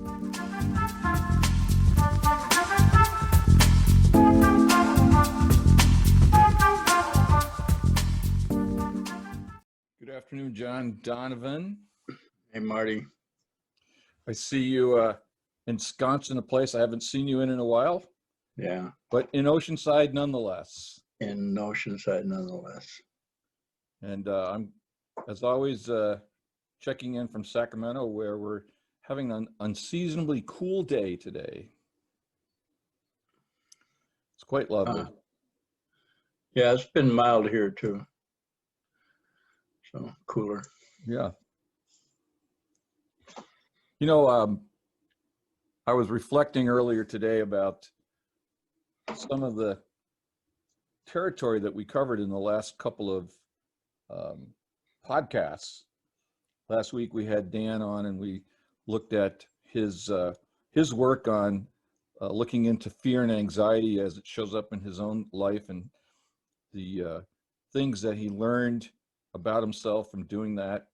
Good afternoon, John. Donovan. Hey, Marty. I see you ensconced in a place I haven't seen you in a while. Yeah. But in Oceanside nonetheless. In Oceanside nonetheless. And I'm, as always, checking in from Sacramento, where we're having an unseasonably cool day today. It's quite lovely. Yeah, it's been mild here too. So cooler. Yeah. You know, I was reflecting earlier today about some of the territory that we covered in the last couple of podcasts. Last week we had Dan on, and we looked at his work on looking into fear and anxiety as it shows up in his own life, and the things that he learned about himself from doing that.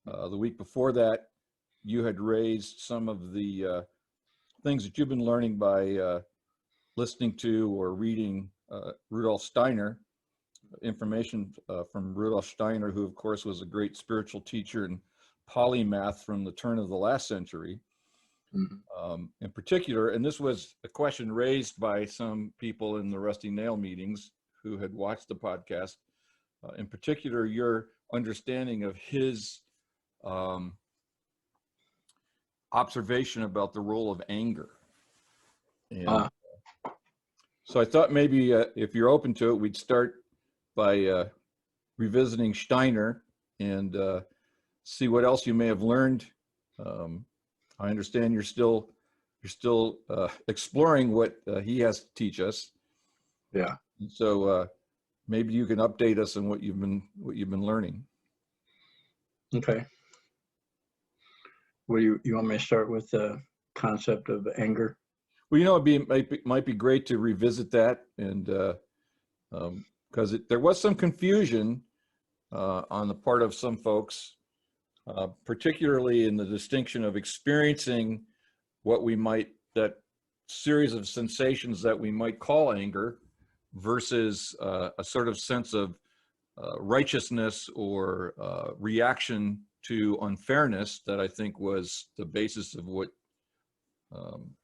The week before that, you had raised some of the things that you've been learning by listening to or reading Rudolf Steiner, information from Rudolf Steiner, who of course was a great spiritual teacher and polymath from the turn of the last century. In particular, and this was a question raised by some people in the Rusty Nail meetings who had watched the podcast, in particular, your understanding of his observation about the role of anger. And so I thought maybe if you're open to it, we'd start by revisiting Steiner and see what else you may have learned. I understand you're still exploring what he has to teach us. Yeah. And so maybe you can update us on what you've been learning. Okay. What do you want me to start with the concept of anger? Well, you know, it might be great to revisit that, and because there was some confusion on the part of some folks, particularly in the distinction of experiencing that series of sensations that we might call anger versus a sort of sense of righteousness or reaction to unfairness that I think was the basis of what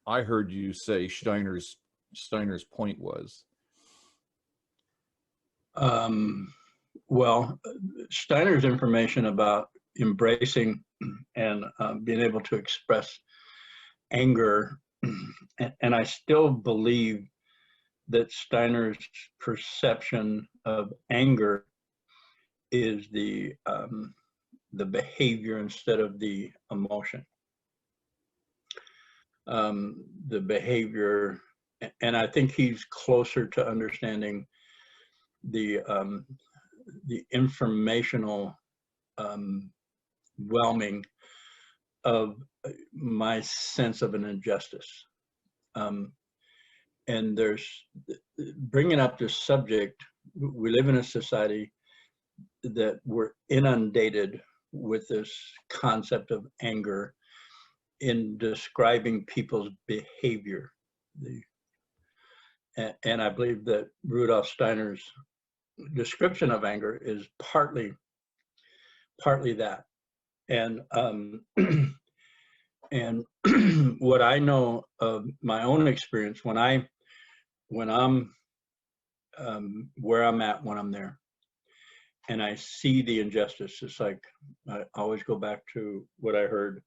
I heard you say Steiner's point was. Well, Steiner's information about embracing and being able to express anger, and I still believe that Steiner's perception of anger is the behavior instead of the emotion. The behavior, and I think he's closer to understanding the informational whelming of my sense of an injustice. And there's, bringing up this subject, we live in a society that we're inundated with this concept of anger in describing people's behavior. And I believe that Rudolf Steiner's description of anger is partly that. And and what I know of my own experience when I'm where I'm at when I'm there, and I see the injustice, it's like I always go back to what I heard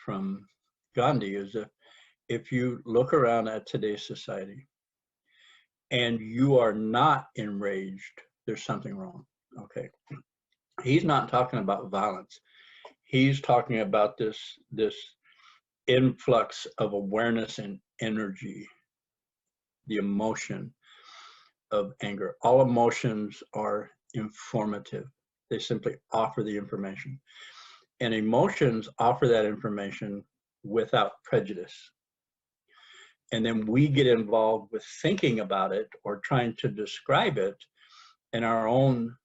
from Gandhi, is that if you look around at today's society and you are not enraged, there's something wrong. Okay. He's not talking about violence. He's talking about this influx of awareness and energy, the emotion of anger. All emotions are informative. They simply offer the information. And emotions offer that information without prejudice. And then we get involved with thinking about it or trying to describe it in our own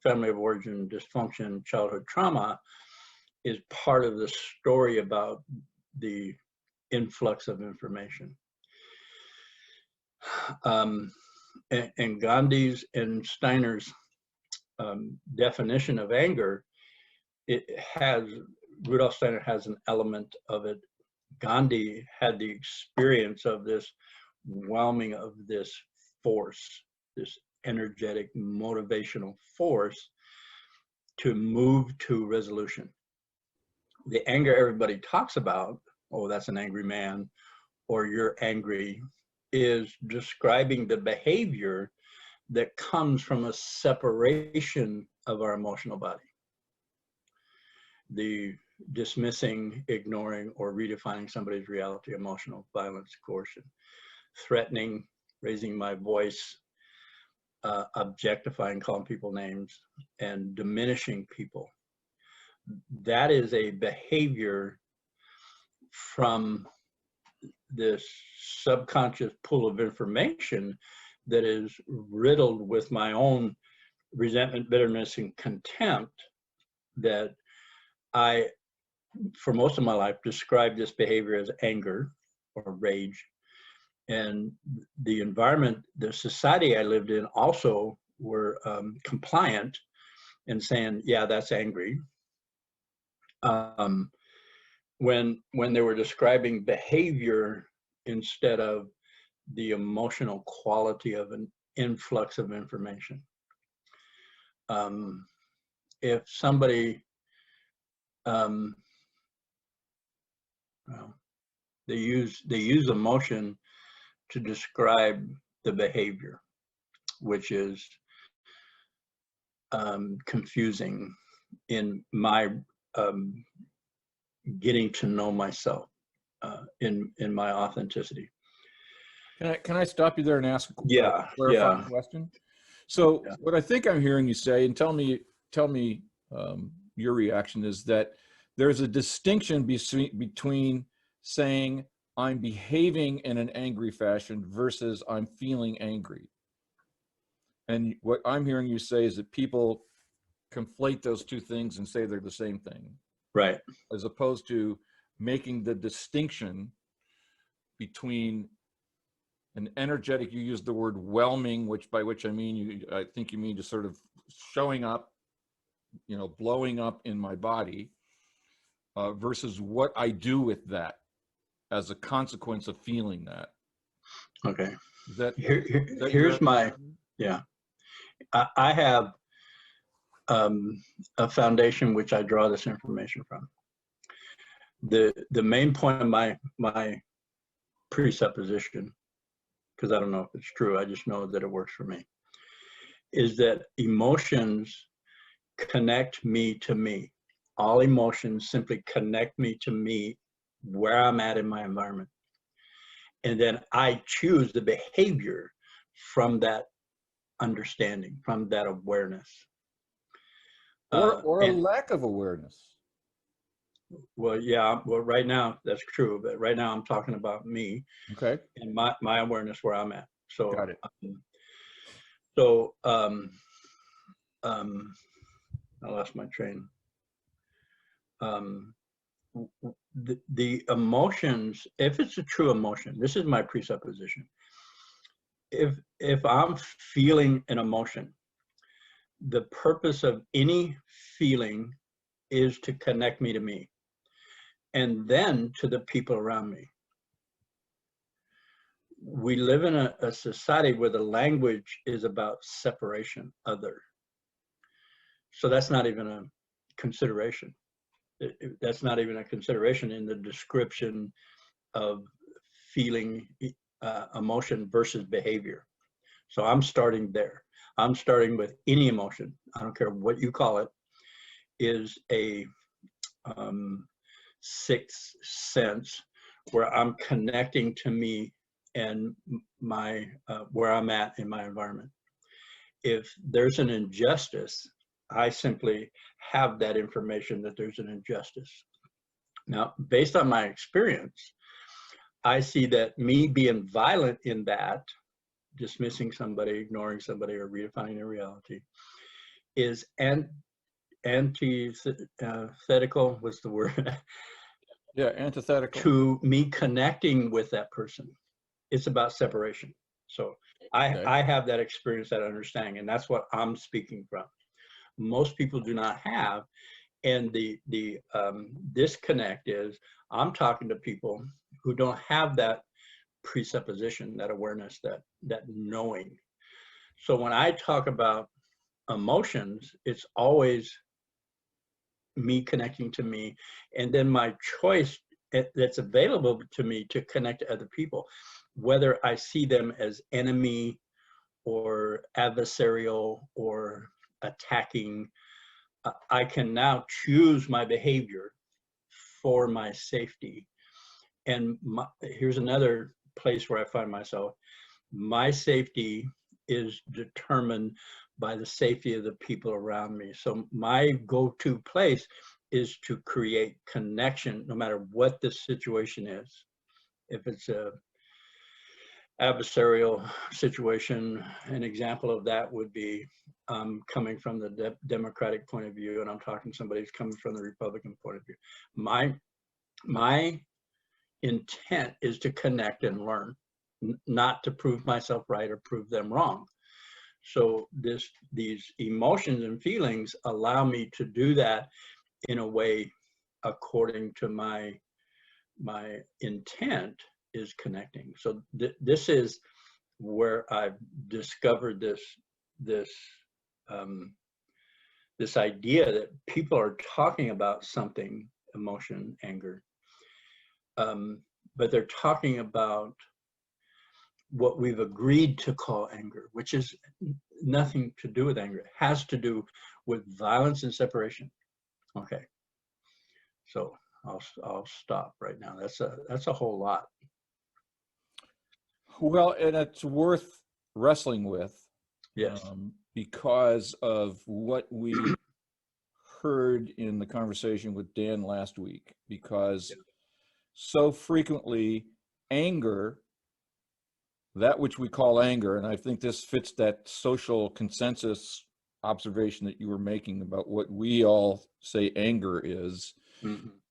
family of origin dysfunction, childhood trauma, is part of the story about the influx of information. And Gandhi's and Steiner's definition of anger, Rudolf Steiner has an element of it. Gandhi had the experience of this whelming of this force, this energetic, motivational force to move to resolution. The anger everybody talks about, oh, that's an angry man, or you're angry, is describing the behavior that comes from a separation of our emotional body. The dismissing, ignoring, or redefining somebody's reality, emotional violence, coercion, threatening, raising my voice, objectifying, calling people names, and diminishing people. That is a behavior from this subconscious pool of information that is riddled with my own resentment, bitterness, and contempt, that I, for most of my life, described this behavior as anger or rage. And the environment, the society I lived in also were compliant and saying, yeah, that's angry. When they were describing behavior instead of the emotional quality of an influx of information. If somebody, well, they use emotion to describe the behavior, which is confusing in my getting to know myself, in my authenticity. Can I stop you there and ask a clarifying question? So what I think I'm hearing you say, and tell me your reaction, is that there's a distinction between saying I'm behaving in an angry fashion versus I'm feeling angry. And what I'm hearing you say is that people conflate those two things and say they're the same thing. Right. As opposed to making the distinction between an energetic, you use the word whelming, by which I mean, I think you mean just sort of showing up, blowing up in my body, versus what I do with that as a consequence of feeling that. Okay. Here's my, I have a foundation which I draw this information from. The main point of my presupposition, because I don't know if it's true, I just know that it works for me, is that emotions connect me to me. All emotions simply connect me to me, where I'm at in my environment. And then I choose the behavior from that understanding, from that awareness. Or a lack of awareness. Well, yeah, well, right now that's true, but right now I'm talking about me. Okay. And my awareness where I'm at. So, got it. I lost my train. The emotions, if it's a true emotion, this is my presupposition. If I'm feeling an emotion, the purpose of any feeling is to connect me to me, and then to the people around me. We live in a society where the language is about separation, other. So that's not even a consideration. That's not even a consideration in the description of feeling, emotion versus behavior. So I'm starting there. I'm starting with any emotion, I don't care what you call it, is a sixth sense where I'm connecting to me and my where I'm at in my environment. If there's an injustice, I simply have that information that there's an injustice. Now, based on my experience, I see that me being violent in that, dismissing somebody, ignoring somebody, or redefining their reality, is antithetical was the word Yeah, antithetical. to me connecting with that person. It's about separation. So Okay. I have that experience, that understanding, and that's what I'm speaking from. Most people do not have, and the disconnect is I'm talking to people who don't have that presupposition, that awareness, that knowing. So when I talk about emotions, it's always me connecting to me, and then my choice that's available to me to connect to other people, whether I see them as enemy or adversarial or attacking. I can now choose my behavior for my safety. And here's another place where I find myself. My safety is determined by the safety of the people around me. So my go-to place is to create connection, no matter what the situation is. If it's a adversarial situation, an example of that would be coming from the Democratic point of view, and I'm talking to somebody who's coming from the Republican point of view. My intent is to connect and learn, not to prove myself right or prove them wrong. So these emotions and feelings allow me to do that in a way according to my intent is connecting. So this is where I've discovered this idea that people are talking about something, emotion, anger, but they're talking about what we've agreed to call anger, which is nothing to do with anger. It has to do with violence and separation. Okay, so I'll stop right now. That's a whole lot. Well, and it's worth wrestling with. Yes. Because of what we heard in the conversation with Dan last week, because so frequently anger, that which we call anger, and I think this fits that social consensus observation that you were making about what we all say anger is,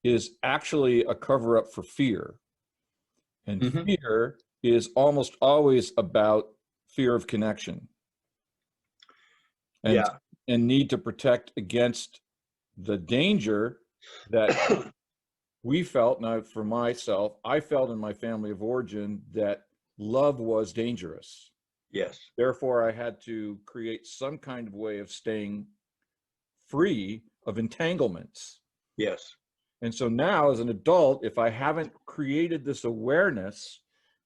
is actually a cover-up for fear. And fear is almost always about fear of connection. And, and need to protect against the danger that we felt. Now, for myself, I felt in my family of origin that love was dangerous. Yes. Therefore, I had to create some kind of way of staying free of entanglements. Yes. And so now, as an adult, if I haven't created this awareness,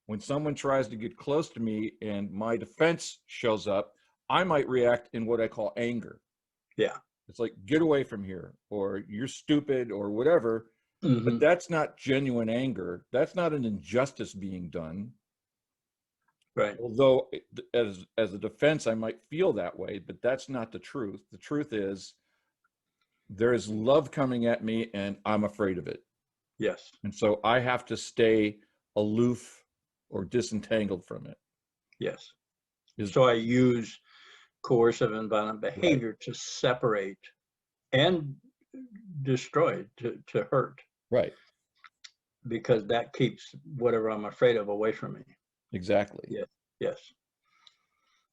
when someone tries to get close to me and my defense shows up, I might react in what I call anger. Yeah. It's like, get away from here, or you're stupid, or whatever. But that's not genuine anger. That's not an injustice being done. Right. Although as a defense, I might feel that way, but that's not the truth. The truth is there's love coming at me and I'm afraid of it. Yes. And so I have to stay aloof or disentangled from it. Yes. So I use coercive and violent behavior Right. to separate and destroy, to hurt. Right. Because that keeps whatever I'm afraid of away from me. Exactly. Yes. Yes.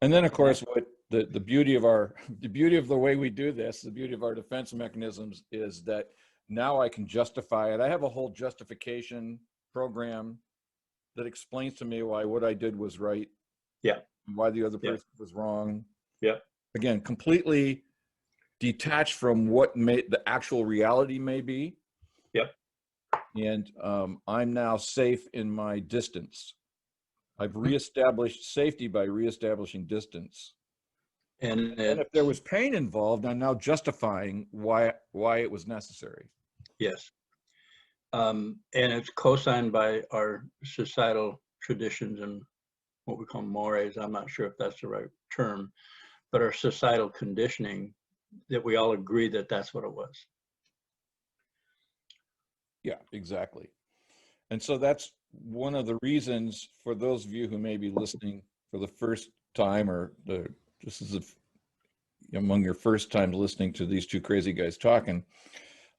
And then, of course, what the beauty of the way we do this, the beauty of our defense mechanisms is that now I can justify it. I have a whole justification program that explains to me why what I did was right. Yeah. And why the other person was wrong. Yeah. Again, completely detached from what the actual reality may be. Yep. And I'm now safe in my distance. I've reestablished safety by reestablishing distance. And if there was pain involved, I'm now justifying why it was necessary. Yes. And it's co-signed by our societal traditions and what we call mores. I'm not sure if that's the right term, but our societal conditioning that we all agree that that's what it was. Yeah, exactly. And so that's one of the reasons for those of you who may be listening for the first time, or this is among your first times listening to these two crazy guys talking,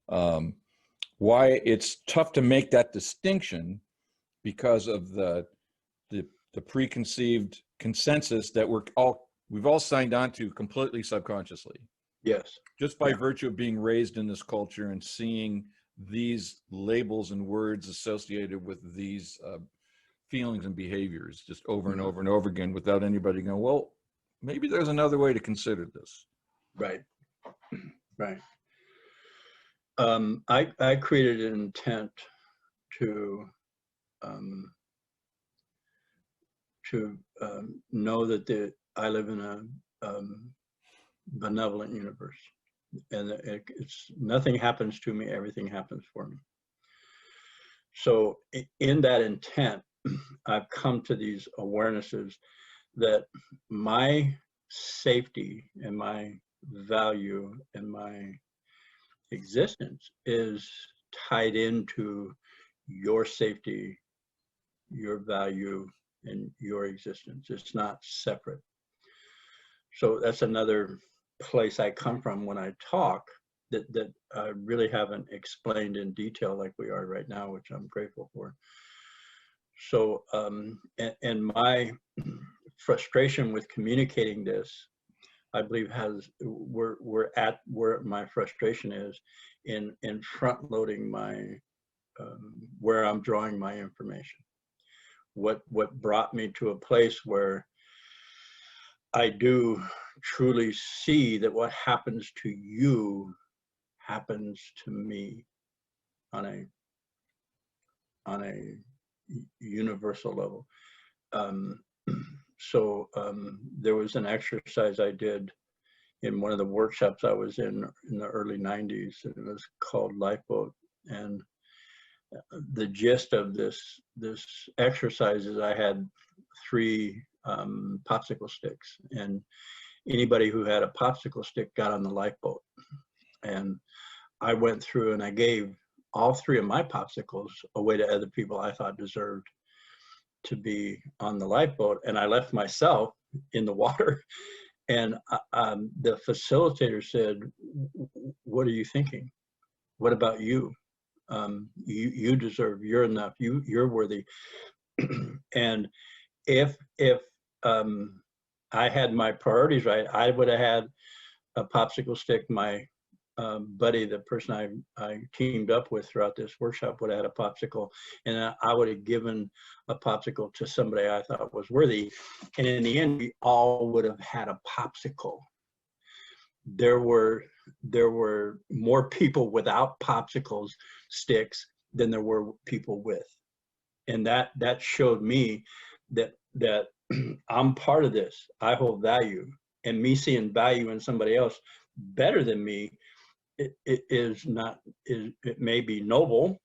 why it's tough to make that distinction because of the preconceived consensus that we've all signed on to completely subconsciously. Yes. Just by virtue of being raised in this culture and seeing these labels and words associated with these feelings and behaviors just over and over and over again without anybody going, well, maybe there's another way to consider this. Right. Right. I created an intent to know that I live in a benevolent universe, and it's nothing happens to me, everything happens for me. So in that intent, I've come to these awarenesses that my safety and my value and my existence is tied into your safety, your value, and your existence. It's not separate. So that's another place I come from when I talk that I really haven't explained in detail like we are right now, which I'm grateful for. So, and my frustration with communicating this, I believe we're at where my frustration is in front loading my, where I'm drawing my information. What brought me to a place where I do truly see that what happens to you happens to me on a universal level. So there was an exercise I did in one of the workshops I was in the early 90s. It was called Lifeboat. And the gist of this exercise is I had 3 popsicle sticks, and anybody who had a popsicle stick got on the lifeboat. And I went through and I gave all 3 of my popsicles away to other people I thought deserved to be on the lifeboat, and I left myself in the water. And the facilitator said, "What are you thinking? What about you? You deserve. You're enough. You're worthy." And if I had my priorities right, I would have had a popsicle stick. My buddy, the person I teamed up with throughout this workshop, would have had a popsicle, and I would have given a popsicle to somebody I thought was worthy. And in the end, we all would have had a popsicle. There were more people without popsicles sticks than there were people with, and that showed me that I'm part of this. I hold value, and me seeing value in somebody else better than me, it may be noble,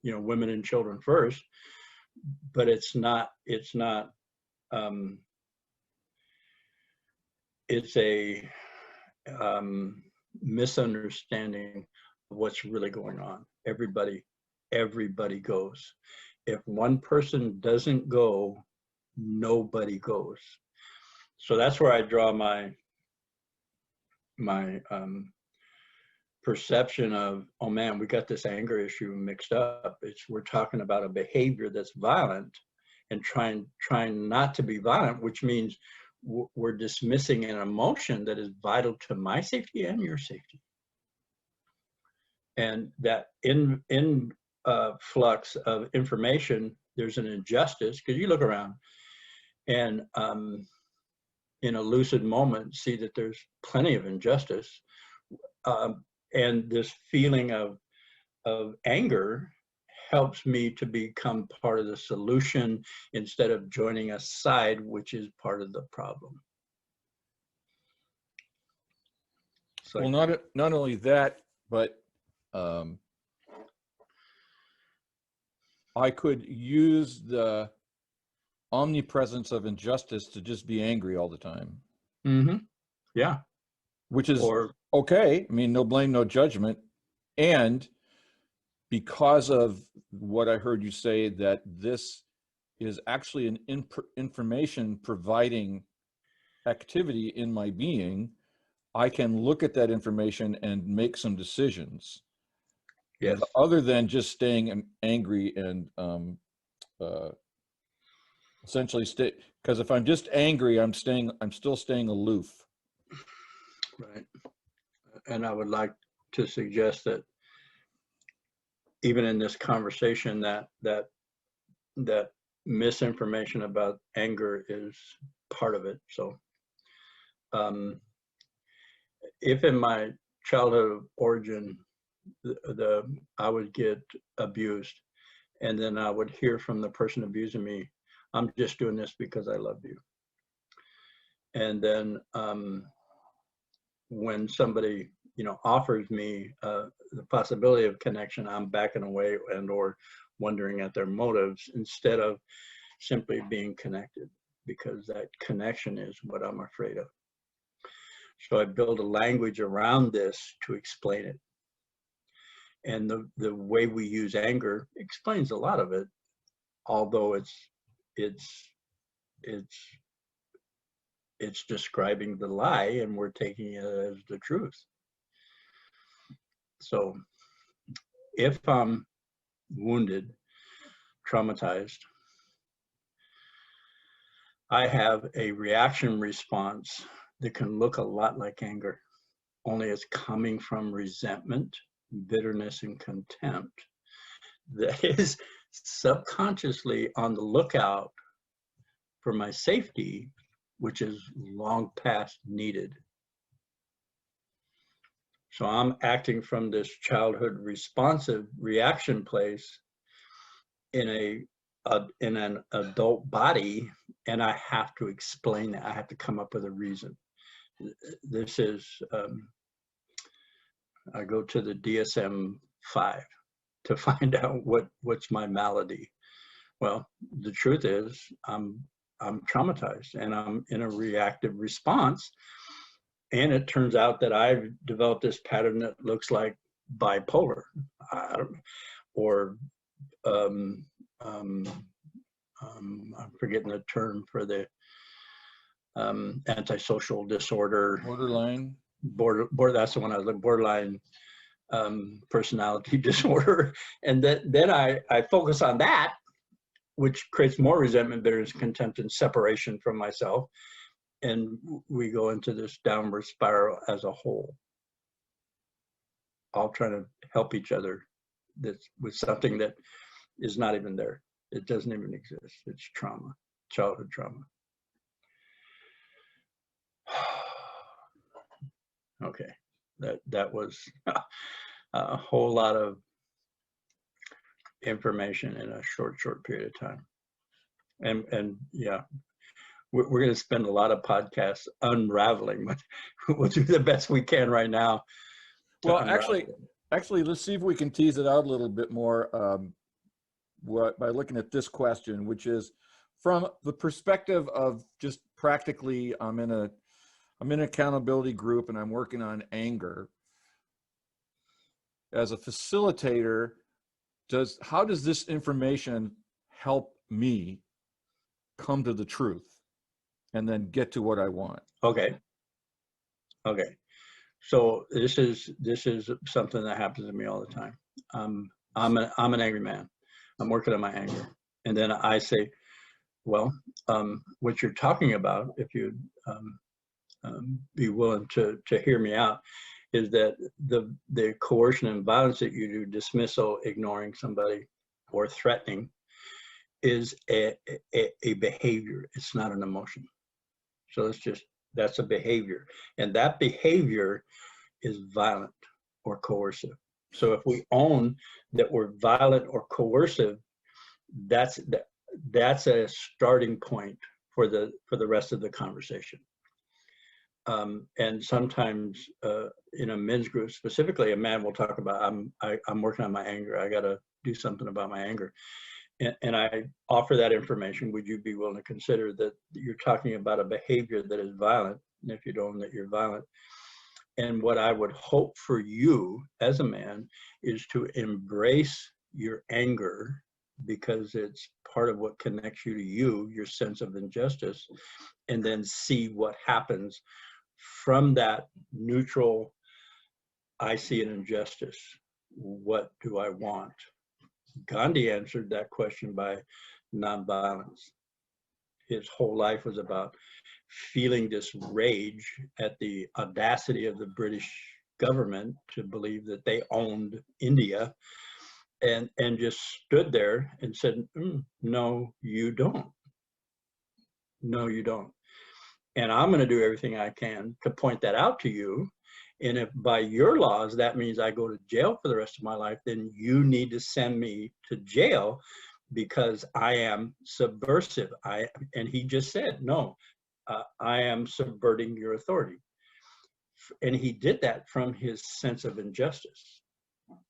women and children first, but it's a misunderstanding of what's really going on. Everybody goes. If one person doesn't go, nobody goes. So that's where I draw my perception of, oh man, we got this anger issue mixed up. We're talking about a behavior that's violent and trying not to be violent, which means we're dismissing an emotion that is vital to my safety and your safety. And that in flux of information, there's an injustice, because you look around and in a lucid moment see that there's plenty of injustice. And this feeling of anger helps me to become part of the solution instead of joining a side, which is part of the problem. Well, not only that, but I could use the omnipresence of injustice to just be angry all the time. Mm-hmm. Yeah. Which is okay. I mean, no blame, no judgment. And because of what I heard you say, that this is actually an information providing activity in my being, I can look at that information and make some decisions. Yes. Other than just staying angry and essentially stay, because if I'm just angry, I'm still staying aloof. Right. And I would like to suggest that even in this conversation, that misinformation about anger is part of it. So if in my childhood origin, I would get abused, and then I would hear from the person abusing me, I'm just doing this because I love you. And then when somebody, offers me the possibility of connection, I'm backing away and or wondering at their motives instead of simply being connected, because that connection is what I'm afraid of. So I build a language around this to explain it. And the way we use anger explains a lot of it, although it's describing the lie and we're taking it as the truth. So if I'm wounded, traumatized, I have a reaction response that can look a lot like anger, only it's coming from resentment, bitterness, and contempt that is subconsciously on the lookout for my safety, which is long past needed. So I'm acting from this childhood responsive reaction place in an adult body, and I have to explain that. I have to come up with a reason. This is, I go to the DSM-5 to find out what's my malady. Well, the truth is I'm traumatized and I'm in a reactive response. And it turns out that I've developed this pattern that looks like bipolar, or I'm forgetting the term for the antisocial disorder. Borderline. That's the one I was looking, borderline personality disorder. And then I focus on that, which creates more resentment, bitterness, contempt, and separation from myself. And we go into this downward spiral as a whole, all trying to help each other with something that is not even there. It doesn't even exist. It's trauma, childhood trauma. Okay, that was a whole lot of information in a short period of time. And yeah, we're going to spend a lot of podcasts unraveling, but we'll do the best we can right now. Well, actually, let's see if we can tease it out a little bit more by looking at this question, which is from the perspective of just practically, I'm in an accountability group and I'm working on anger. As a facilitator, how does this information help me come to the truth and then get to what I want? Okay. So this is something that happens to me all the time. I'm an angry man. I'm working on my anger, and then I say, well, what you're talking about, if you'd be willing to hear me out, is that the coercion and violence that you do, dismissal, ignoring somebody, or threatening, is a behavior. It's not an emotion. So that's a behavior, and that behavior is violent or coercive. So if we own that we're violent or coercive, that's a starting point for the rest of the conversation. And sometimes in a men's group, specifically, a man will talk about, I'm working on my anger. I got to do something about my anger. And I offer that information. Would you be willing to consider that you're talking about a behavior that is violent? And if you don't, that you're violent. And what I would hope for you as a man is to embrace your anger, because it's part of what connects you to you, your sense of injustice, and then see what happens from that neutral, I see an injustice. What do I want? Gandhi answered that question by nonviolence. His whole life was about feeling this rage at the audacity of the British government to believe that they owned India, and just stood there and said, no, you don't. No, you don't. And I'm going to do everything I can to point that out to you. And if by your laws, that means I go to jail for the rest of my life, then you need to send me to jail because I am subversive. And he just said, no, I am subverting your authority. And he did that from his sense of injustice.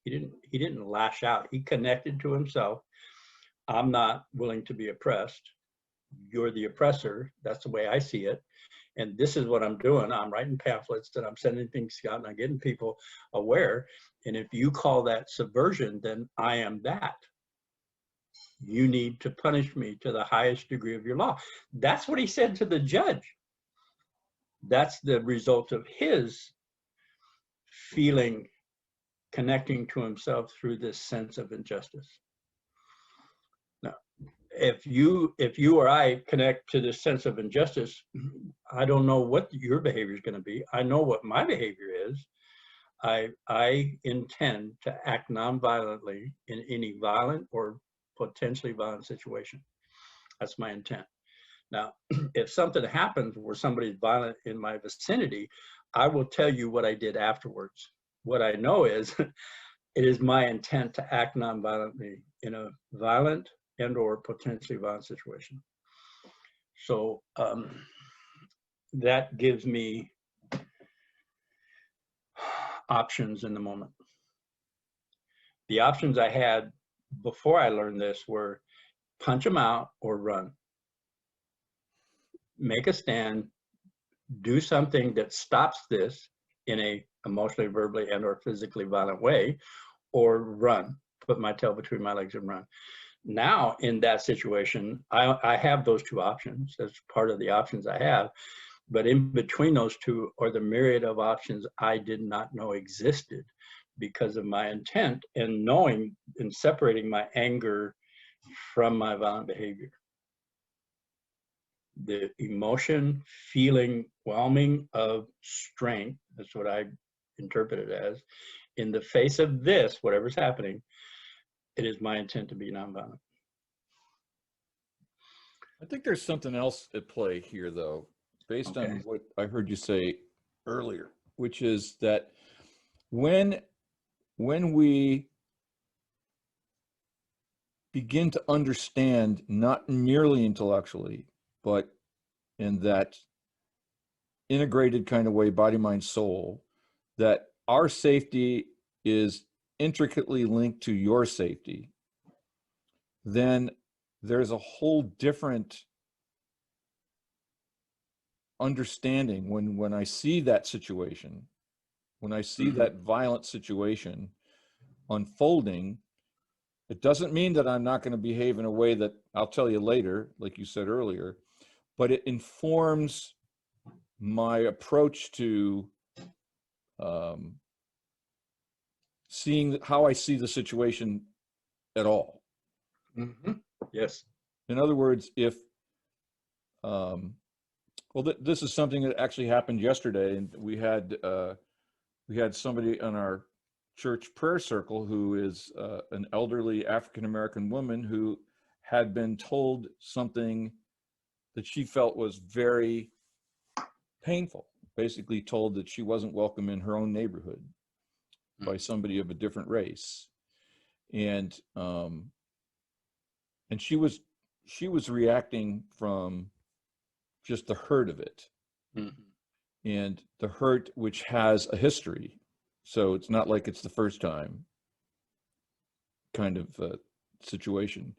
He didn't lash out. He connected to himself. I'm not willing to be oppressed. You're the oppressor. That's the way I see it. And this is what I'm doing. I'm writing pamphlets and I'm sending things out and I'm getting people aware. And if you call that subversion, then I am that. You need to punish me to the highest degree of your law. That's what he said to the judge. That's the result of his feeling, connecting to himself through this sense of injustice. Now, if you or I connect to this sense of injustice, I don't know what your behavior is going to be. I know what my behavior is. I intend to act nonviolently in any violent or potentially violent situation. That's my intent. Now, if something happens where somebody's violent in my vicinity, I will tell you what I did afterwards. What I know is it is my intent to act nonviolently in a violent and or potentially violent situation. So that gives me options in the moment. The options I had before I learned this were punch them out or run. Make a stand, do something that stops this in a emotionally, verbally, and or physically violent way, or run, put my tail between my legs and run. Now in that situation, I have those two options. That's part of the options I have. But in between those two are the myriad of options I did not know existed because of my intent and knowing and separating my anger from my violent behavior. The emotion, feeling, whelming of strength, that's what I interpret it as, in the face of this, whatever's happening, it is my intent to be nonviolent. I think there's something else at play here, though, based on what I heard you say earlier, which is that when we begin to understand, not merely intellectually, but in that integrated kind of way, body, mind, soul, that our safety is intricately linked to your safety, then there's a whole different understanding when I see that situation, when I see that violent situation unfolding. It doesn't mean that I'm not going to behave in a way that I'll tell you later, like you said earlier, but it informs my approach to seeing how I see the situation at all. Yes. In other words, if, this is something that actually happened yesterday, and we had somebody on our church prayer circle who is an elderly African-American woman who had been told something that she felt was very painful, basically told that she wasn't welcome in her own neighborhood by somebody of a different race. And she was reacting from just the hurt of it. And the hurt, which has a history. So it's not like it's the first time kind of situation.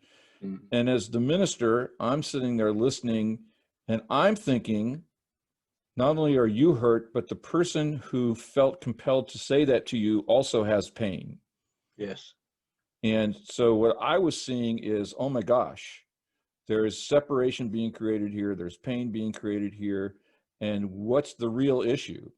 And as the minister, I'm sitting there listening, and I'm thinking, not only are you hurt, but the person who felt compelled to say that to you also has pain. Yes. And so what I was seeing is, oh my gosh, there is separation being created here. There's pain being created here. And what's the real issue?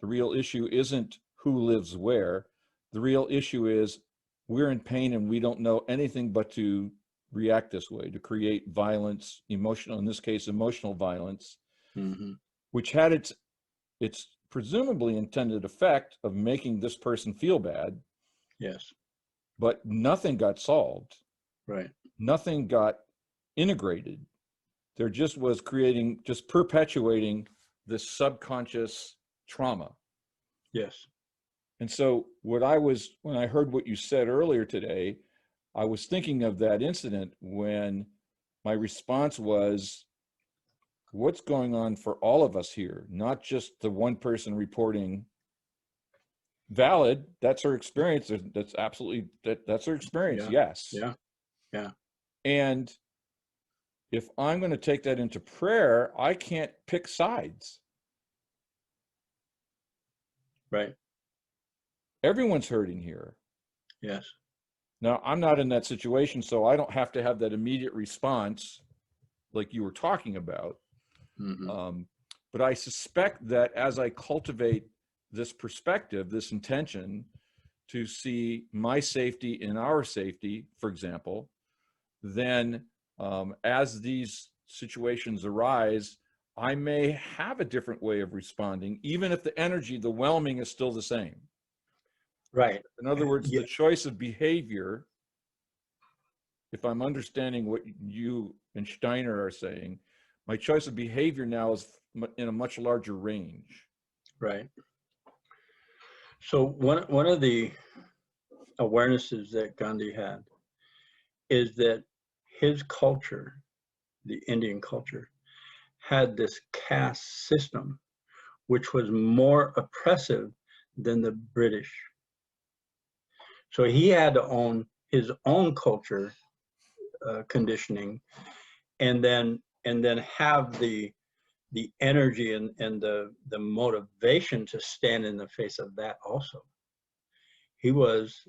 The real issue isn't who lives where. The real issue is we're in pain and we don't know anything but to react this way, to create violence, emotional, in this case, emotional violence, which had its presumably intended effect of making this person feel bad. Yes. But nothing got solved. Right. Nothing got integrated. There just was just perpetuating this subconscious trauma. Yes. And so when I heard what you said earlier today, I was thinking of that incident when my response was, what's going on for all of us here, not just the one person reporting. Valid, that's her experience. That's absolutely, that's her experience. Yeah. Yes. Yeah. Yeah. And if I'm going to take that into prayer, I can't pick sides. Right. Everyone's hurting here. Yes. Now, I'm not in that situation, so I don't have to have that immediate response like you were talking about. But I suspect that as I cultivate this perspective, this intention to see my safety and our safety, for example, then as these situations arise, I may have a different way of responding, even if the energy, the whelming is still the same. Right. In other words, Yeah. the choice of behavior, if I'm understanding what you and Steiner are saying, my choice of behavior now is in a much larger range. Right. So one of the awarenesses that Gandhi had is that his culture, the Indian culture, had this caste system which was more oppressive than the British. So he had to own his own culture conditioning, and then have the energy and the motivation to stand in the face of that also. He was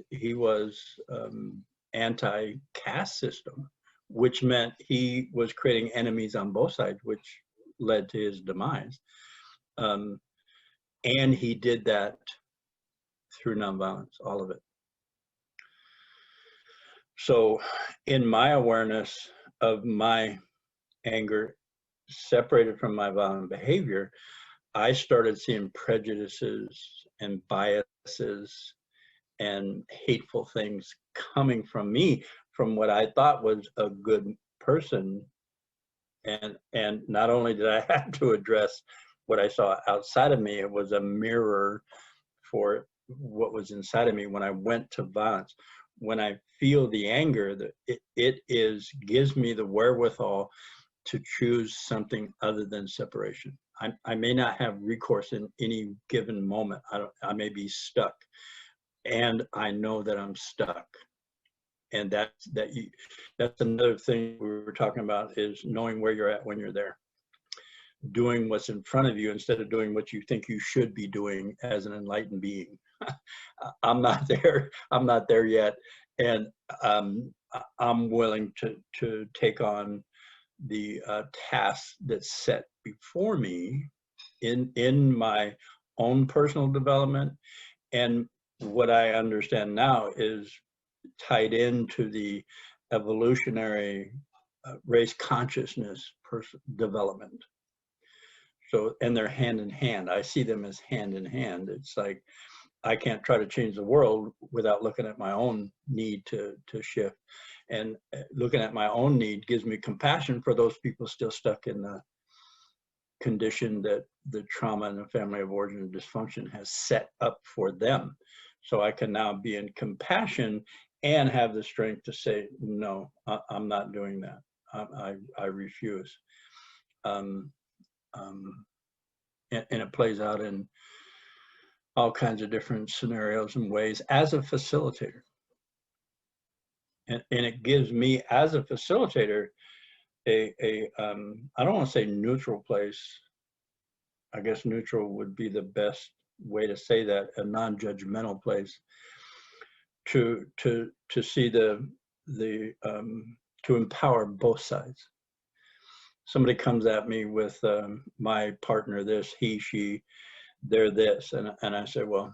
anti-caste system, which meant he was creating enemies on both sides, which led to his demise. And he did that through nonviolence, all of it. So in my awareness of my anger separated from my violent behavior, I started seeing prejudices and biases and hateful things coming from me, from what I thought was a good person. And not only did I have to address what I saw outside of me, it was a mirror for what was inside of me when I went to violence. When I feel the anger, that it gives me the wherewithal to choose something other than separation. I may not have recourse in any given moment. I may be stuck, and I know that I'm stuck. And that's another thing we were talking about, is knowing where you're at when you're there. Doing what's in front of you instead of doing what you think you should be doing as an enlightened being. I'm not there. I'm not there yet, and I'm willing to take on the tasks that's set before me in my own personal development. And what I understand now is tied into the evolutionary race consciousness development. So, and they're hand in hand. I see them as hand in hand. It's like I can't try to change the world without looking at my own need to shift. And looking at my own need gives me compassion for those people still stuck in the condition that the trauma and the family of origin and dysfunction has set up for them. So I can now be in compassion and have the strength to say, no, I'm not doing that. I refuse. And it plays out in all kinds of different scenarios and ways as a facilitator. And it gives me, as a facilitator, I don't want to say neutral place. I guess neutral would be the best way to say that, a non-judgmental place to see to empower both sides. somebody comes at me with my partner, this, he, she, they're this, and I said, well,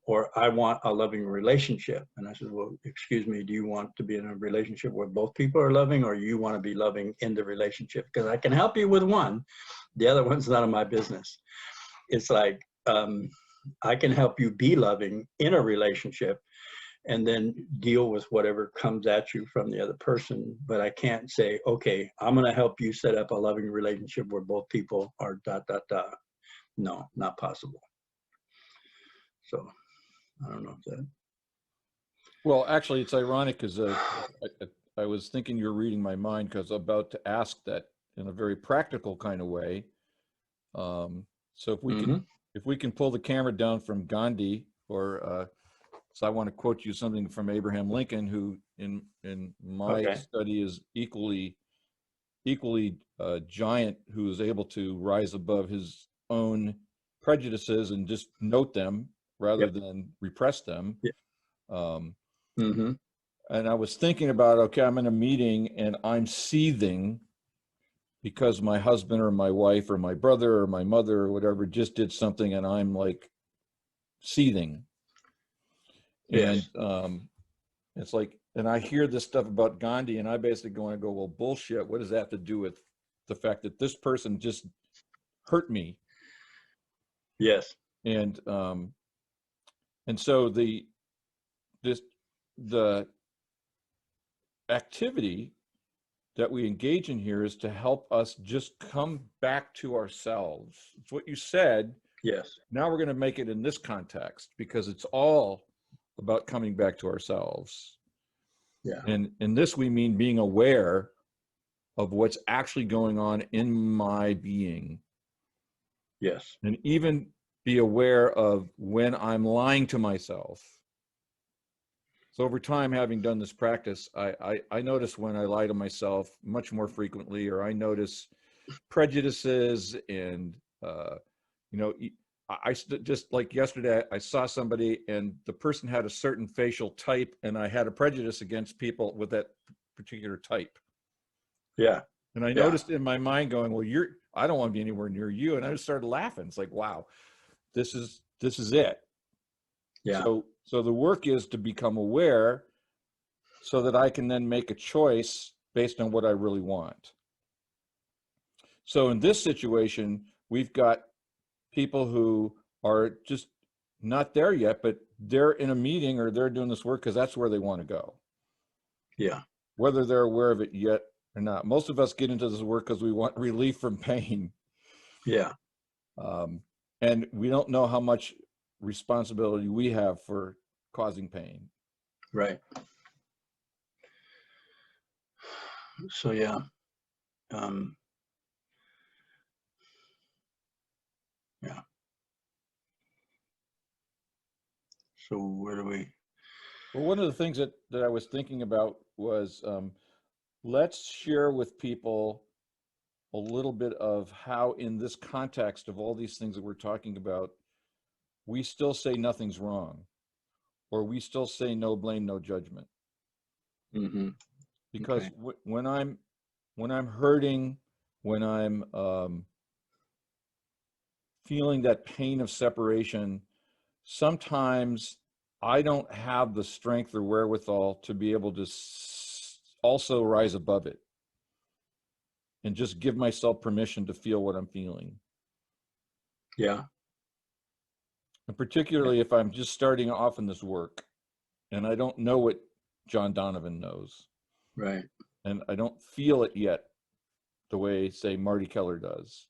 or I want a loving relationship. And I said, well, excuse me, do you want to be in a relationship where both people are loving, or you want to be loving in the relationship? Because I can help you with one, the other one's none of my business. It's like, I can help you be loving in a relationship and then deal with whatever comes at you from the other person. But I can't say, okay, I'm going to help you set up a loving relationship where both people are ... No, not possible. So I don't know if that. Well, actually, it's ironic because I was thinking you're reading my mind, because I'm about to ask that in a very practical kind of way. So if we can pull the camera down from Gandhi, or so I want to quote you something from Abraham Lincoln, who in my study is equally giant, who is able to rise above his own prejudices and just note them rather than repress them. And I was thinking about, okay, I'm in a meeting and I'm seething because my husband or my wife or my brother or my mother or whatever just did something, and I'm like seething. And it's like, and I hear this stuff about Gandhi, and I basically go, well, bullshit. What does that have to do with the fact that this person just hurt me? Yes. And so the activity that we engage in here is to help us just come back to ourselves. It's what you said. Yes. Now we're going to make it in this context, because it's all about coming back to ourselves. Yeah. And in this, we mean being aware of what's actually going on in my being. Yes. And even be aware of when I'm lying to myself. So over time, having done this practice, I notice when I lie to myself much more frequently, or I notice prejudices. And I just like yesterday, I saw somebody and the person had a certain facial type, and I had a prejudice against people with that particular type. Yeah. And I noticed in my mind going, well, I don't want to be anywhere near you. And I just started laughing. It's like, wow, this is it. Yeah. So the work is to become aware so that I can then make a choice based on what I really want. So in this situation, we've got people who are just not there yet, but they're in a meeting or they're doing this work because that's where they want to go. Yeah. Whether they're aware of it yet or not. Most of us get into this work because we want relief from pain. Yeah. And we don't know how much responsibility we have for causing pain. Right. So yeah. Yeah. So where do we? Well, one of the things that I was thinking about was, let's share with people a little bit of how, in this context of all these things that we're talking about, we still say nothing's wrong, or we still say no blame, no judgment. Because when I'm hurting, when I'm feeling that pain of separation, sometimes I don't have the strength or wherewithal to be able to also rise above it and just give myself permission to feel what I'm feeling. Yeah. And particularly if I'm just starting off in this work and I don't know what John Donovan knows. Right. And I don't feel it yet the way, say, Marty Keller does.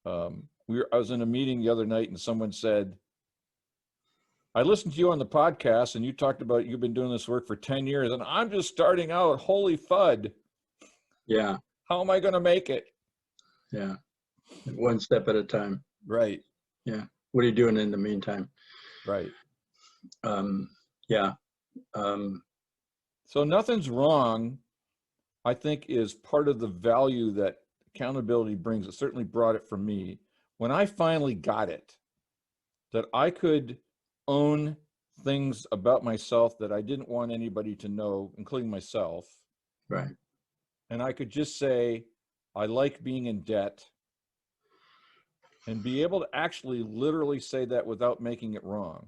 I was in a meeting the other night and someone said, I listened to you on the podcast and you talked about you've been doing this work for 10 years and I'm just starting out. Holy FUD. Yeah. How am I going to make it? Yeah. One step at a time. Right. Yeah. What are you doing in the meantime? Right. Yeah. So nothing's wrong, I think, is part of the value that accountability brings. It certainly brought it for me. When I finally got it, that I could own things about myself that I didn't want anybody to know, including myself. Right. and I could just say, I like being in debt, and be able to actually literally say that without making it wrong.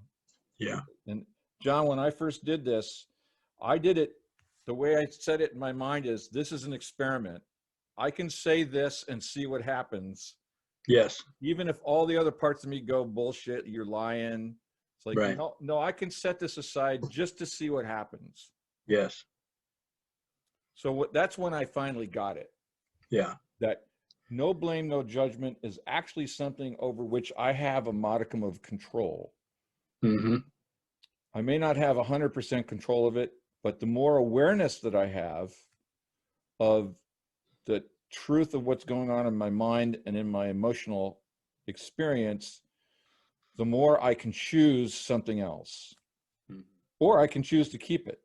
Yeah. And John, when I first did this, I did it the way I said it in my mind is, this is an experiment. I can say this and see what happens. Yes. Even if all the other parts of me go, bullshit, you're lying. It's like, Right. no, I can set this aside just to see what happens. Yes. So that's when I finally got it. Yeah. That no blame, no judgment is actually something over which I have a modicum of control. Mm-hmm. I may not have 100% control of it, but the more awareness that I have of the truth of what's going on in my mind and in my emotional experience, the more I can choose something else. Mm-hmm. Or I can choose to keep it,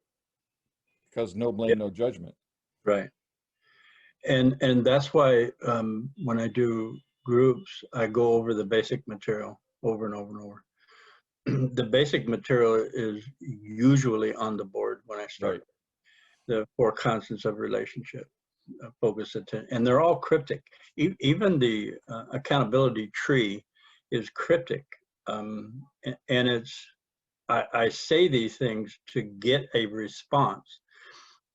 because no blame, Yeah. no judgment. Right. And that's why when I do groups, I go over the basic material over and over and over. The basic material is usually on the board when I start. Right. The 4 constants of relationship, focus, attention, and they're all cryptic. Even the accountability tree is cryptic, and it's I say these things to get a response,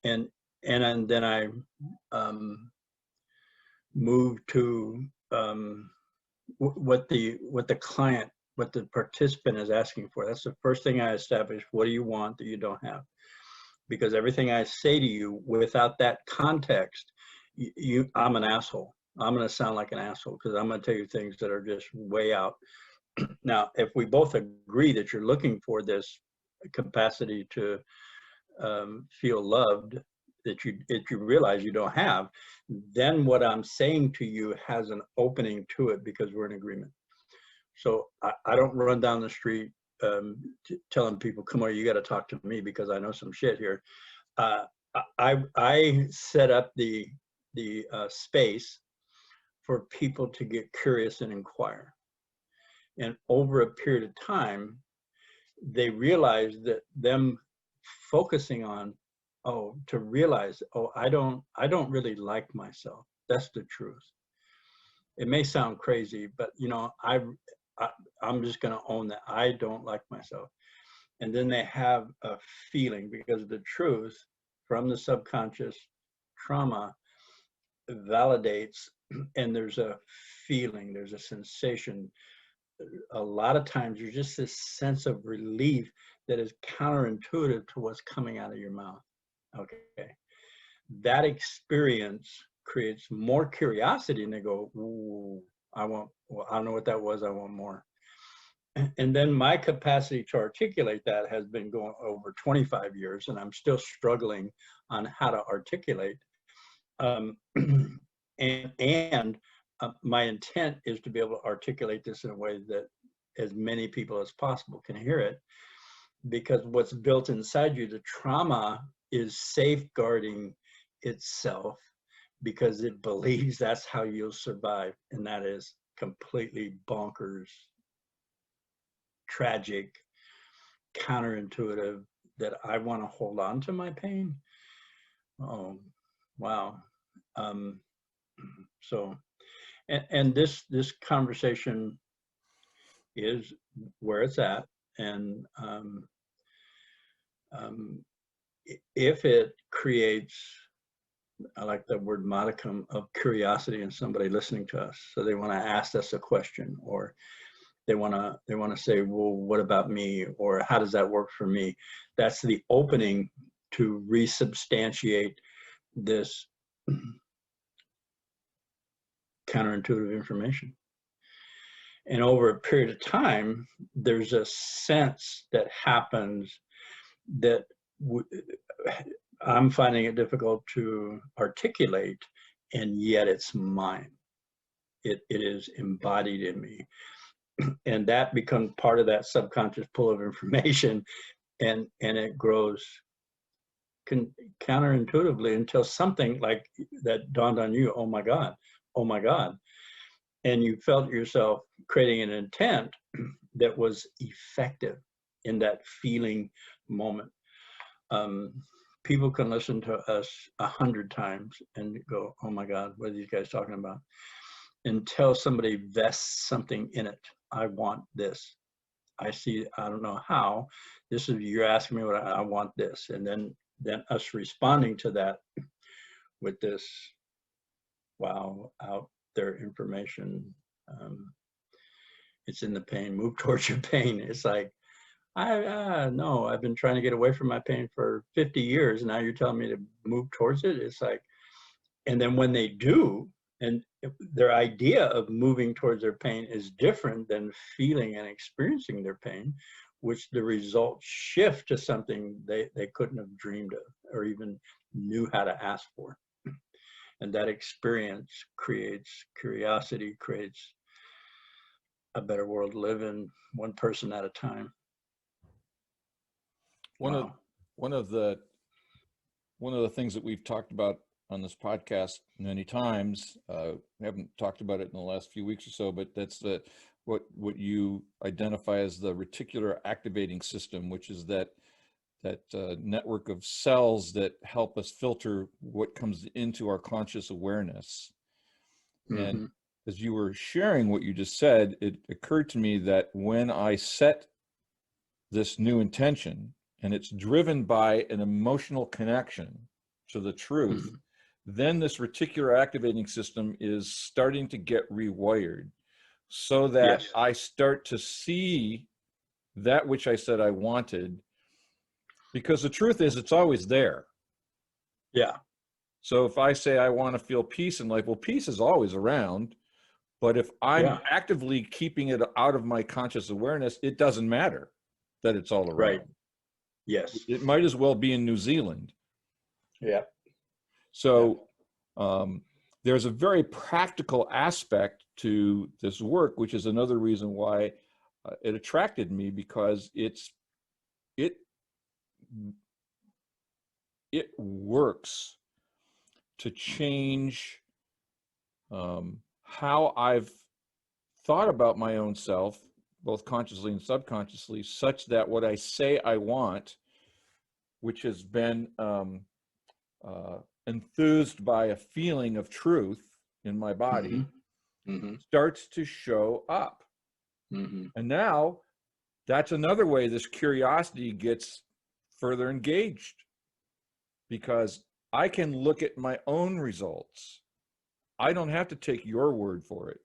and then I move to what the client, what the participant is asking for. That's the first thing I establish. What do you want that you don't have? Because everything I say to you without that context, I'm an asshole. I'm going to sound like an asshole because I'm going to tell you things that are just way out. Now, if we both agree that you're looking for this capacity to feel loved, that you realize you don't have, then what I'm saying to you has an opening to it because we're in agreement. So I don't run down the street telling people, come on, you got to talk to me because I know some shit here. I set up the space for people to get curious and inquire. And over a period of time, they realize that them focusing on, to realize, I don't really like myself. That's the truth. It may sound crazy, but I'm just going to own that. I don't like myself. And then they have a feeling, because the truth from the subconscious trauma validates, and there's a feeling, there's a sensation. A lot of times there's just this sense of relief that is counterintuitive to what's coming out of your mouth. Okay. That experience creates more curiosity, and they go, ooh, I don't know what that was. I want more. And then my capacity to articulate that has been going over 25 years, and I'm still struggling on how to articulate. My intent is to be able to articulate this in a way that as many people as possible can hear it, because what's built inside you, the trauma, is safeguarding itself because it believes that's how you'll survive. And that is completely bonkers, tragic, counterintuitive, that I want to hold on to my pain. Oh, wow. So, and this conversation is where it's at. And if it creates, I like the word modicum of curiosity in somebody listening to us, so they want to ask us a question, or they want to say, well, what about me, or how does that work for me? That's the opening to resubstantiate this counterintuitive information. And over a period of time, there's a sense that happens that I'm finding it difficult to articulate, and yet it's mine. It is embodied in me. And that becomes part of that subconscious pool of information, and it grows counterintuitively until something like that dawned on you, oh my God. And you felt yourself creating an intent that was effective in that feeling moment. people can listen to us 100 times and go, oh my God, what are these guys talking about? Until somebody vests something in it. I want this. I don't know how. This is, you're asking me what I want this. And then us responding to that with this, wow, out there information. It's in the pain, move towards your pain. It's like, no, I've been trying to get away from my pain for 50 years. And now you're telling me to move towards it. It's like, and then when they do, and their idea of moving towards their pain is different than feeling and experiencing their pain, which the results shift to something they couldn't have dreamed of or even knew how to ask for. And that experience creates curiosity, creates a better world to live in, one person at a time. One of the things that we've talked about on this podcast many times, we haven't talked about it in the last few weeks or so, but that's what you identify as the reticular activating system, which is that network of cells that help us filter what comes into our conscious awareness. Mm-hmm. And as you were sharing what you just said, it occurred to me that when I set this new intention, and it's driven by an emotional connection to the truth, mm-hmm. then this reticular activating system is starting to get rewired so that yes. I start to see that which I said I wanted, because the truth is it's always there. Yeah. So if I say I want to feel peace in life, well, peace is always around, but if I'm actively keeping it out of my conscious awareness, it doesn't matter that it's all around. Right. Yes. It might as well be in New Zealand. Yeah. So there's a very practical aspect to this work, which is another reason why it attracted me, because it works to change how I've thought about my own self, both consciously and subconsciously, such that what I say I want, which has been enthused by a feeling of truth in my body, mm-hmm. starts to show up. Mm-hmm. And now that's another way this curiosity gets further engaged, because I can look at my own results. I don't have to take your word for it.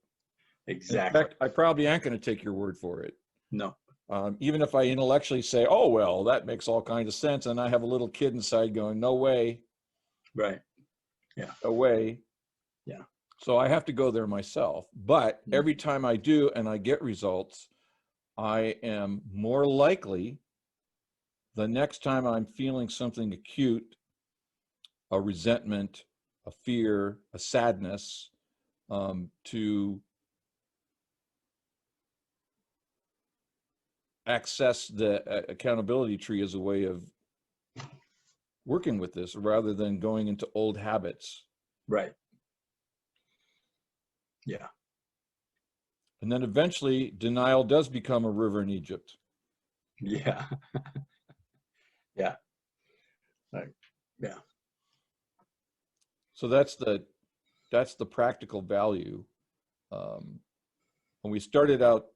Exactly. In fact, I probably ain't going to take your word for it. No. Even if I intellectually say, oh, well, that makes all kinds of sense. And I have a little kid inside going, no way. Right. Yeah. No way. Yeah. So I have to go there myself. But every time I do and I get results, I am more likely the next time I'm feeling something acute, a resentment, a fear, a sadness, to access the accountability tree as a way of working with this rather than going into old habits. Right. Yeah. And then eventually denial does become a river in Egypt. Yeah. Yeah. Right. Yeah. So that's the practical value. When we started out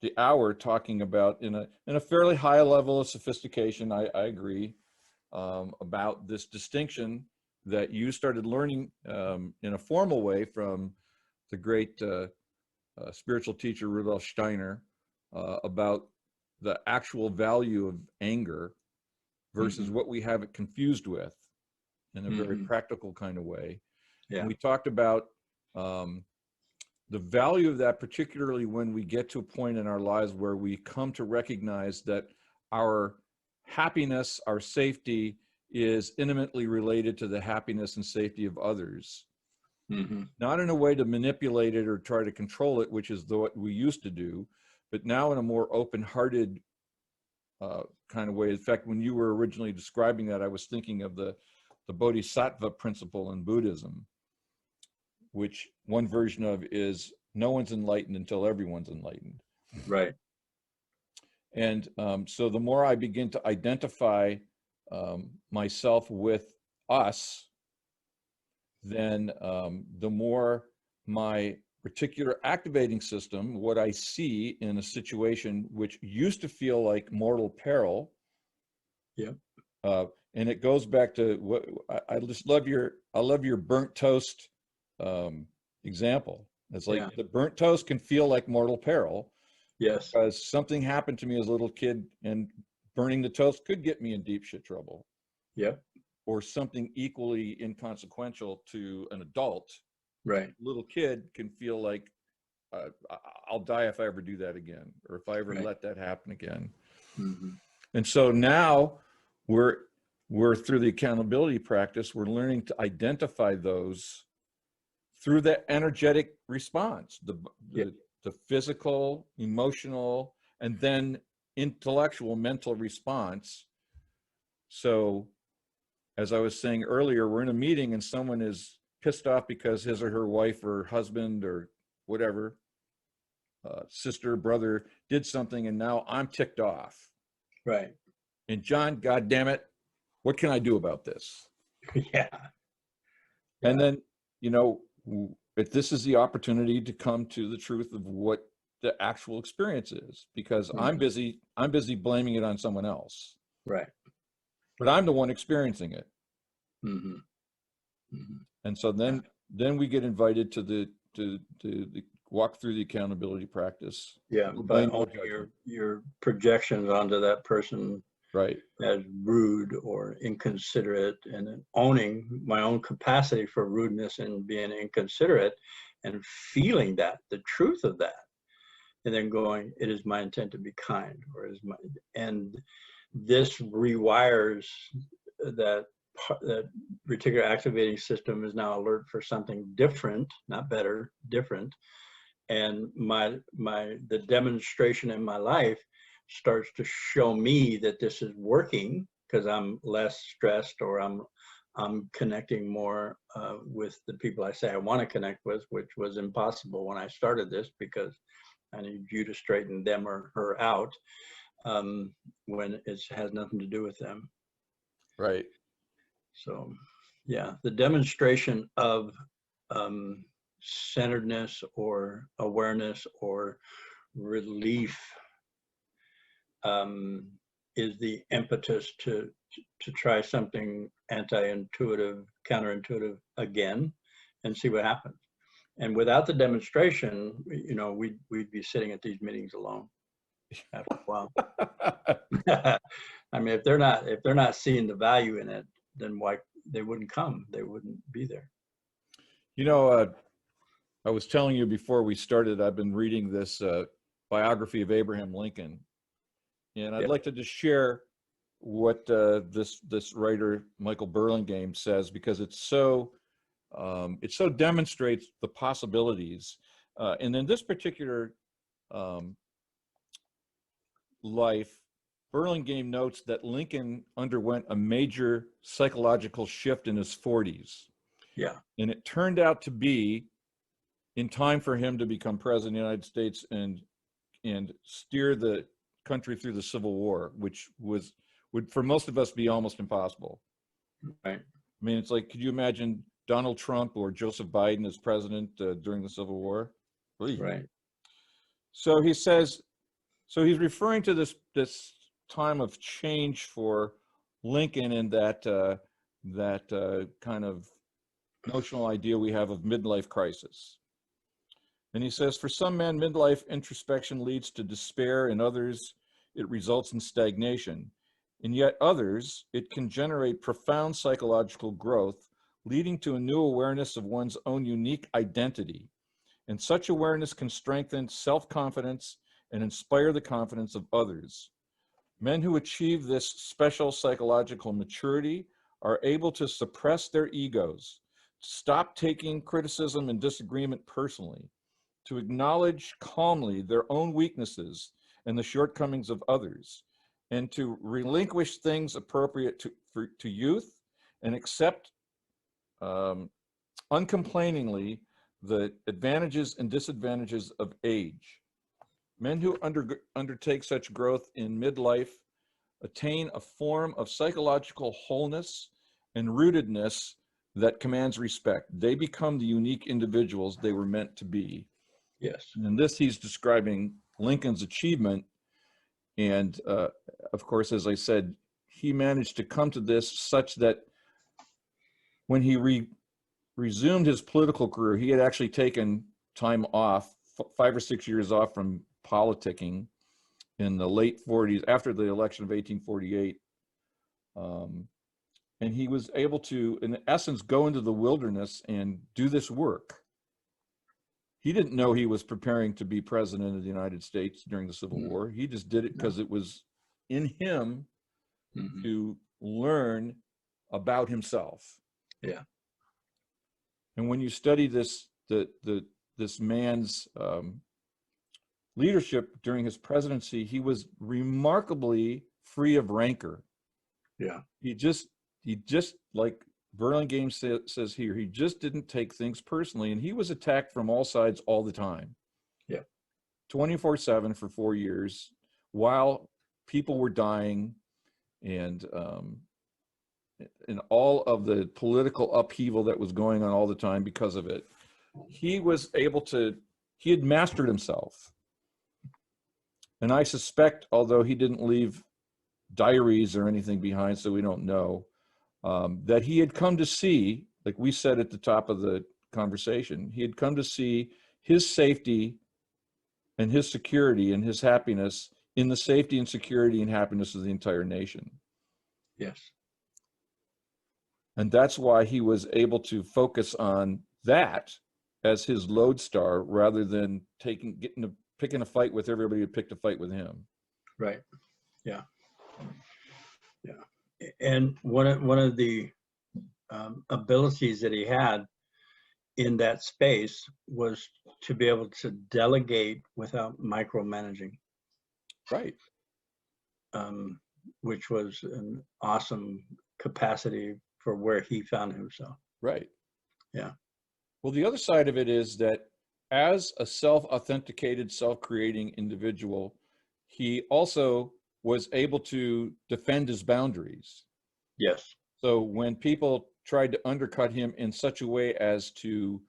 the hour talking about in a fairly high level of sophistication, I agree, about this distinction that you started learning in a formal way from the great spiritual teacher Rudolf Steiner, about the actual value of anger versus what we have it confused with in a very practical kind of way. Yeah. And we talked about the value of that, particularly when we get to a point in our lives where we come to recognize that our happiness, our safety is intimately related to the happiness and safety of others. Not in a way to manipulate it or try to control it, which is what we used to do, but now in a more open-hearted kind of way. In fact, when you were originally describing that, I was thinking of the Bodhisattva principle in Buddhism, which one version of is no one's enlightened until everyone's enlightened. Right. And so the more I begin to identify myself with us, then the more my reticular activating system, what I see in a situation which used to feel like mortal peril. Yep. And it goes back to what I love your burnt toast example. It's like the burnt toast can feel like mortal peril. Yes. Because something happened to me as a little kid, and burning the toast could get me in deep shit trouble. Yep. Or something equally inconsequential to an adult. Right. Little kid can feel like I'll die if I ever do that again, or if I ever let that happen again. Mm-hmm. And so now we're through the accountability practice, we're learning to identify those through the energetic response, the physical, emotional, and then intellectual, mental response. So as I was saying earlier, we're in a meeting and someone is pissed off because his or her wife or husband or whatever, sister, brother did something, and now I'm ticked off. Right. And John, God damn it, what can I do about this? Yeah. And then, you know, if this is the opportunity to come to the truth of what the actual experience is, because I'm busy blaming it on someone else. Right. But I'm the one experiencing it. Mm-hmm. Mm-hmm. And so then we get invited to the walk through the accountability practice. Yeah, but your projections onto that person, right, as rude or inconsiderate, and then owning my own capacity for rudeness and being inconsiderate, and feeling that the truth of that, and then going, it is my intent to be kind, or is my, and this rewires that reticular activating system is now alert for something different, not better, different. And the demonstration in my life starts to show me that this is working, because I'm less stressed, or I'm connecting more with the people I say I want to connect with, which was impossible when I started this, because I need you to straighten them or her out when it has nothing to do with them. Right. So, yeah, the demonstration of centeredness or awareness or relief is the impetus to try something anti-intuitive, counterintuitive again, and see what happens. And without the demonstration, you know, we'd be sitting at these meetings alone after a while. I mean, if they're not seeing the value in it, then why they wouldn't come? They wouldn't be there. You know, I was telling you before we started, I've been reading this biography of Abraham Lincoln, and I'd like to just share what this writer Michael Burlingame says, because it so demonstrates the possibilities. And in this particular life, Burlingame notes that Lincoln underwent a major psychological shift in his 40s. Yeah. And it turned out to be in time for him to become president of the United States and steer the country through the Civil War, which would for most of us be almost impossible. Right. I mean, it's like, could you imagine Donald Trump or Joseph Biden as president during the Civil War? Right. So he says, so he's referring to this time of change for Lincoln, and that kind of notional idea we have of midlife crisis. And he says, for some men, midlife introspection leads to despair. In others, it results in stagnation. In yet others, it can generate profound psychological growth, leading to a new awareness of one's own unique identity. And such awareness can strengthen self-confidence and inspire the confidence of others. Men who achieve this special psychological maturity are able to suppress their egos, stop taking criticism and disagreement personally, to acknowledge calmly their own weaknesses and the shortcomings of others, and to relinquish things appropriate to youth, and accept uncomplainingly the advantages and disadvantages of age. Men who undertake such growth in midlife attain a form of psychological wholeness and rootedness that commands respect. They become the unique individuals they were meant to be. Yes. And in this, he's describing Lincoln's achievement. And of course, as I said, he managed to come to this such that when he resumed his political career, he had actually taken time off, 5 or 6 years off from politicking in the late 40s, after the election of 1848. And he was able to, in essence, go into the wilderness and do this work. He didn't know he was preparing to be president of the United States during the Civil War. He just did it because it was in him to learn about himself. Yeah. And when you study this, this man's leadership during his presidency, he was remarkably free of rancor. Yeah. He just like Burlingame says here, he just didn't take things personally, and he was attacked from all sides all the time. Yeah. 24/7 for 4 years, while people were dying, and all of the political upheaval that was going on all the time because of it. He had mastered himself. And I suspect, although he didn't leave diaries or anything behind, so we don't know, that he had come to see, like we said at the top of the conversation, he had come to see his safety and his security and his happiness in the safety and security and happiness of the entire nation. Yes. And that's why he was able to focus on that as his lodestar, rather than picking a fight with everybody who picked a fight with him. Right. Yeah. Yeah. And one of the abilities that he had in that space was to be able to delegate without micromanaging. Right. Which was an awesome capacity for where he found himself. Right. Yeah. Well, the other side of it is that as a self-authenticated, self-creating individual, he also was able to defend his boundaries. Yes. So when people tried to undercut him in such a way as to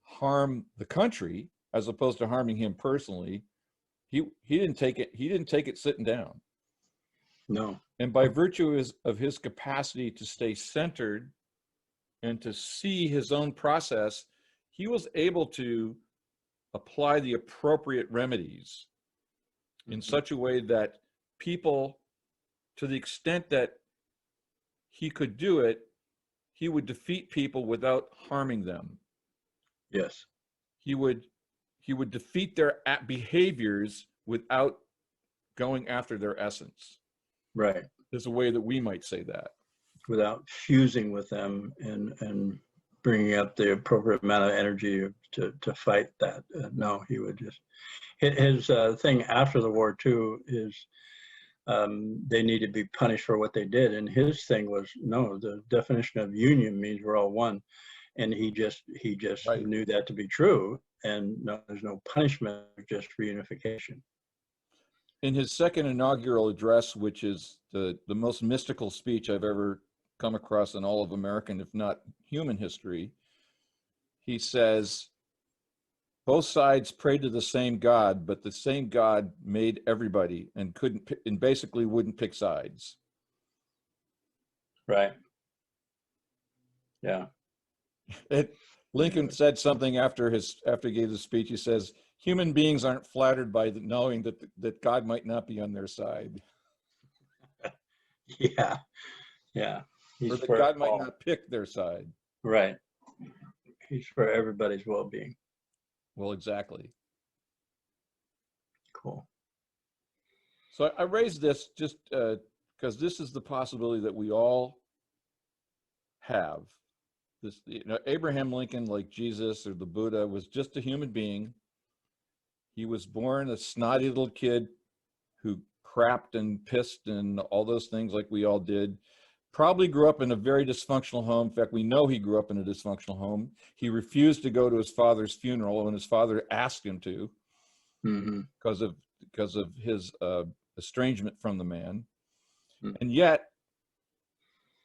harm the country, as opposed to harming him personally, he didn't take it sitting down. No. And by virtue of his capacity to stay centered and to see his own process, he was able to apply the appropriate remedies in such a way that people, to the extent that he could do it, he would defeat people without harming them. Yes. He would defeat their behaviors without going after their essence. Right. There's a way that we might say that. Without fusing with them and bringing up the appropriate amount of energy to fight that. No, he would just, his thing after the war too is they need to be punished for what they did. And his thing was, no, the definition of union means we're all one. And he just right. Knew that to be true. And no, there's no punishment, just reunification. In his second inaugural address, which is the most mystical speech I've ever come across in all of American, if not human history, he says, both sides prayed to the same God, but the same God made everybody and basically wouldn't pick sides. Right. Yeah. Lincoln said something after he gave the speech. He says, human beings aren't flattered by knowing that God might not be on their side. Yeah. Yeah. Or that God might not pick their side. Right. He's for everybody's well-being. Well, exactly. Cool. So I raised this just because this is the possibility that we all have. This, Abraham Lincoln, like Jesus or the Buddha, was just a human being. He was born a snotty little kid who crapped and pissed and all those things like we all did. Probably grew up in a very dysfunctional home. In fact, we know he grew up in a dysfunctional home. He refused to go to his father's funeral when his father asked him to, because of his estrangement from the man. Mm. And yet,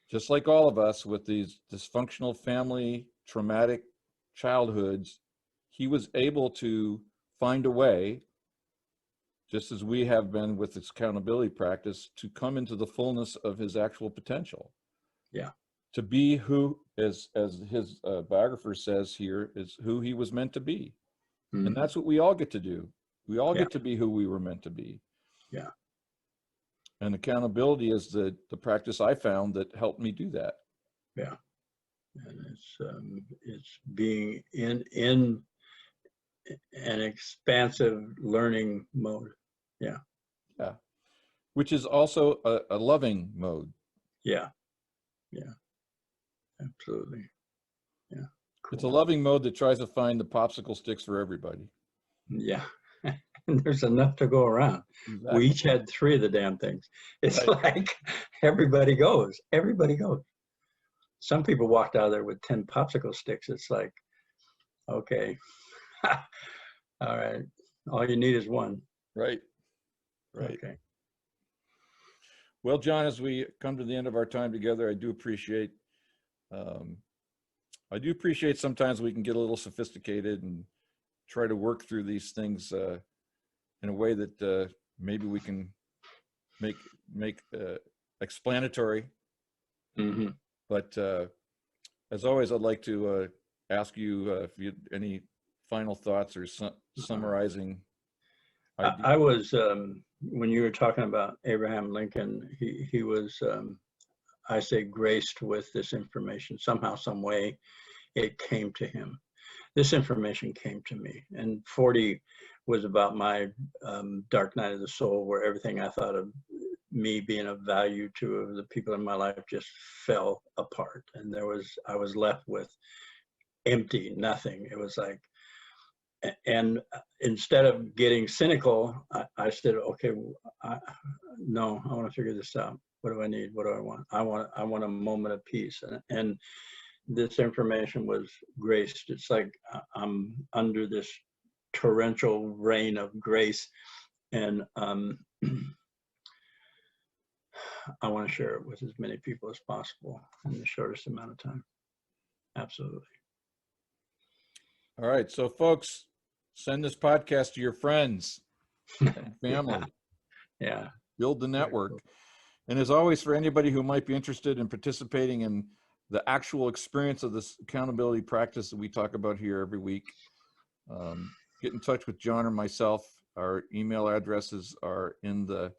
just like all of us with these dysfunctional family, traumatic childhoods, he was able to find a way, just as we have been with this accountability practice, to come into the fullness of his actual potential. Yeah. To be who, as his biographer says here, is who he was meant to be. Mm. And that's what we all get to do. We all Yeah. get to be who we were meant to be. Yeah. And accountability is the practice I found that helped me do that. Yeah. And it's being in an expansive learning mode. Yeah. Yeah. Which is also a loving mode. Yeah. Yeah. Absolutely. Yeah. Cool. It's a loving mode that tries to find the popsicle sticks for everybody. Yeah. And there's enough to go around. Exactly. We each had 3 of the damn things. It's Right. like everybody goes. Everybody goes. Some people walked out of there with 10 popsicle sticks. It's like, okay. All right. All you need is one. Right. Right. Okay. Well, John, as we come to the end of our time together, I do appreciate sometimes we can get a little sophisticated and try to work through these things in a way that maybe we can make explanatory. Mm-hmm. But as always, I'd like to ask you if you had any final thoughts or summarizing. I was, when you were talking about Abraham Lincoln, he was, I say, graced with this information. Somehow, some way, it came to him. This information came to me. And 40 was about my dark night of the soul, where everything I thought of me being of value to the people in my life just fell apart. And I was left with empty, nothing. It was like, and instead of getting cynical, I said, okay, no, I want to figure this out. What do I need? What do I want? I want a moment of peace. And this information was graced. It's like I'm under this torrential rain of grace, and I want to share it with as many people as possible in the shortest amount of time. Absolutely. All right. So folks, send this podcast to your friends and family. Yeah. Build the network. Cool. And as always, for anybody who might be interested in participating in the actual experience of this accountability practice that we talk about here every week, get in touch with John or myself. Our email addresses are in the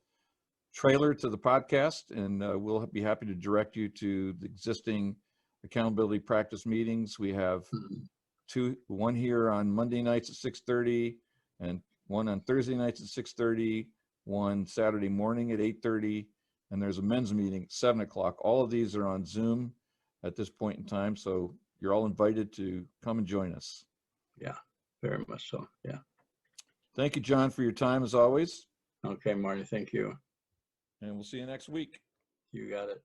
trailer to the podcast, and we'll be happy to direct you to the existing accountability practice meetings. We have one here on Monday nights at 6:30, and one on Thursday nights at 6:30, one Saturday morning at 8:30, and there's a men's meeting at 7 o'clock. All of these are on Zoom at this point in time, so you're all invited to come and join us. Yeah, very much so. Yeah. Thank you, John, for your time as always. Okay, Marty, thank you. And we'll see you next week. You got it.